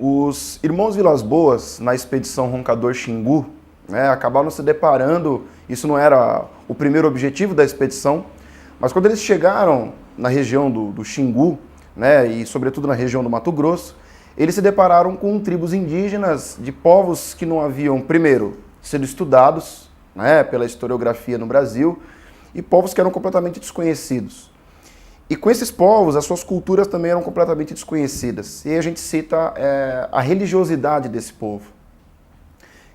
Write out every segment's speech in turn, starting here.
Os irmãos Vilas Boas, na expedição Roncador Xingu, acabaram se deparando, isso não era o primeiro objetivo da expedição, mas quando eles chegaram na região do Xingu, e sobretudo na região do Mato Grosso, eles se depararam com tribos indígenas de povos que não haviam, primeiro, sido estudados pela historiografia no Brasil, e povos que eram completamente desconhecidos. E com esses povos, as suas culturas também eram completamente desconhecidas. E aí a gente cita a religiosidade desse povo.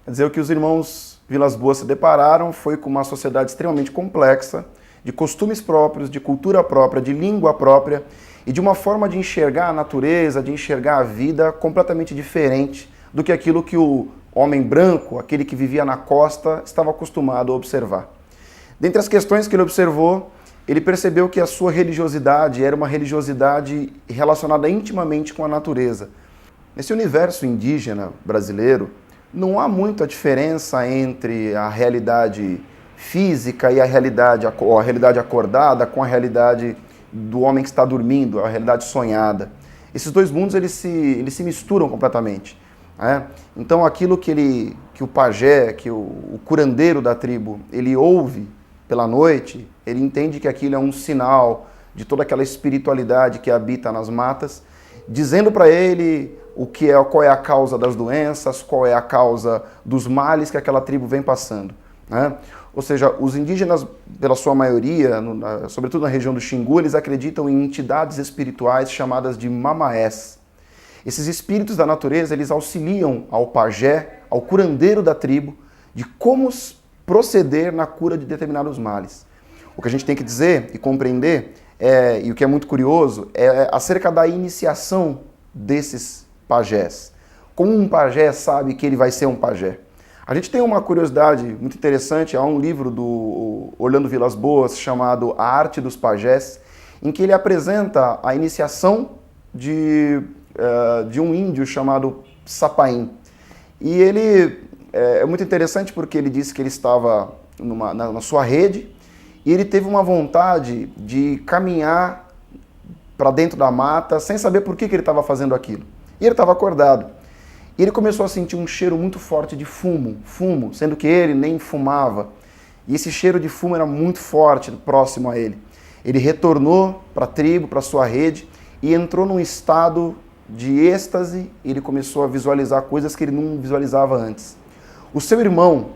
Quer dizer, o que os irmãos Vilas Boas se depararam foi com uma sociedade extremamente complexa, de costumes próprios, de cultura própria, de língua própria, e de uma forma de enxergar a natureza, de enxergar a vida completamente diferente do que aquilo que o homem branco, aquele que vivia na costa, estava acostumado a observar. Dentre as questões que ele observou, ele percebeu que a sua religiosidade era uma religiosidade relacionada intimamente com a natureza. Nesse universo indígena brasileiro, não há muita diferença entre a realidade física e a realidade acordada com a realidade do homem que está dormindo, a realidade sonhada. Esses dois mundos eles se misturam completamente. Então aquilo que o pajé, que o curandeiro da tribo, ele ouve pela noite, ele entende que aquilo é um sinal de toda aquela espiritualidade que habita nas matas, dizendo para ele qual é a causa das doenças, qual é a causa dos males que aquela tribo vem passando. Ou seja, os indígenas, pela sua maioria, sobretudo na região do Xingu, eles acreditam em entidades espirituais chamadas de mamaés. Esses espíritos da natureza, eles auxiliam ao pajé, ao curandeiro da tribo, de como proceder na cura de determinados males. O que a gente tem que dizer e compreender, e o que é muito curioso, é acerca da iniciação desses pajés. Como um pajé sabe que ele vai ser um pajé? A gente tem uma curiosidade muito interessante, há um livro do Orlando Vilas Boas chamado A Arte dos Pajés, em que ele apresenta a iniciação de um índio chamado Sapaim. E ele é muito interessante porque ele disse que ele estava na sua rede e ele teve uma vontade de caminhar para dentro da mata sem saber por que ele estava fazendo aquilo. E ele estava acordado. E ele começou a sentir um cheiro muito forte de fumo, sendo que ele nem fumava. E esse cheiro de fumo era muito forte, próximo a ele. Ele retornou para a tribo, para a sua rede, e entrou num estado de êxtase, e ele começou a visualizar coisas que ele não visualizava antes. O seu irmão,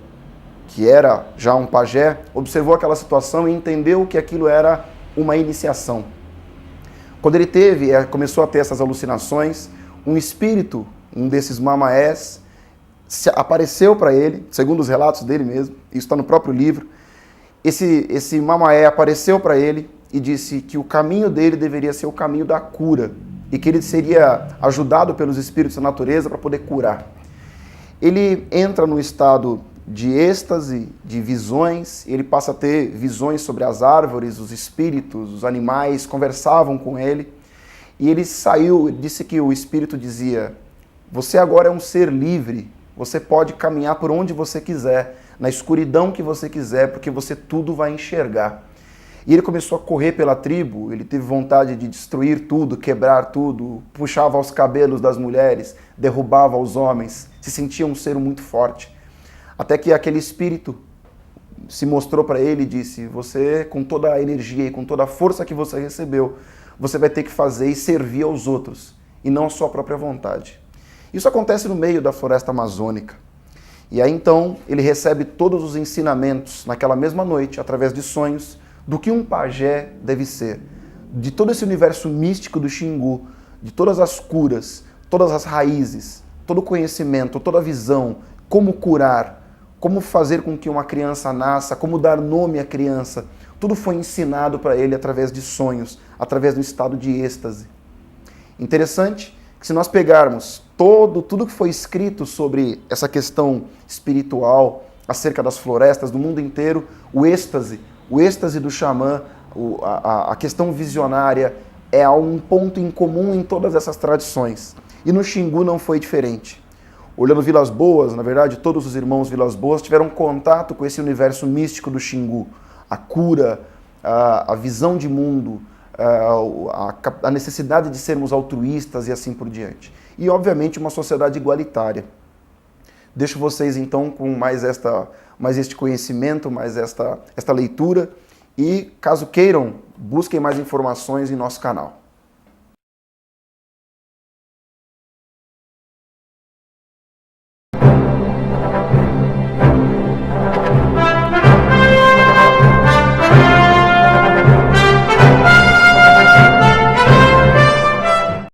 que era já um pajé, observou aquela situação e entendeu que aquilo era uma iniciação. Quando ele começou a ter essas alucinações, um espírito, um desses mamaés, apareceu para ele, segundo os relatos dele mesmo, isso está no próprio livro. Esse mamaé apareceu para ele e disse que o caminho dele deveria ser o caminho da cura e que ele seria ajudado pelos espíritos da natureza para poder curar. Ele entra no estado de êxtase, de visões, ele passa a ter visões sobre as árvores, os espíritos, os animais, conversavam com ele, e ele saiu, disse que o espírito dizia: você agora é um ser livre, você pode caminhar por onde você quiser, na escuridão que você quiser, porque você tudo vai enxergar. E ele começou a correr pela tribo, ele teve vontade de destruir tudo, quebrar tudo, puxava os cabelos das mulheres, derrubava os homens, se sentia um ser muito forte. Até que aquele espírito se mostrou para ele e disse: você, com toda a energia e com toda a força que você recebeu, você vai ter que fazer e servir aos outros, e não a sua própria vontade. Isso acontece no meio da floresta amazônica. E aí então ele recebe todos os ensinamentos naquela mesma noite, através de sonhos, do que um pajé deve ser, de todo esse universo místico do Xingu, de todas as curas, todas as raízes, todo o conhecimento, toda a visão, como curar, como fazer com que uma criança nasça, como dar nome à criança. Tudo foi ensinado para ele através de sonhos, através do estado de êxtase. Interessante que se nós pegarmos tudo que foi escrito sobre essa questão espiritual, acerca das florestas do mundo inteiro, o êxtase do xamã, a questão visionária é um ponto em comum em todas essas tradições. E no Xingu não foi diferente. Olhando Vilas Boas, na verdade, todos os irmãos Vilas Boas tiveram contato com esse universo místico do Xingu. A cura, a visão de mundo, a necessidade de sermos altruístas e assim por diante. E, obviamente, uma sociedade igualitária. Deixo vocês, então, com mais este conhecimento, mais esta leitura. E, caso queiram, busquem mais informações em nosso canal.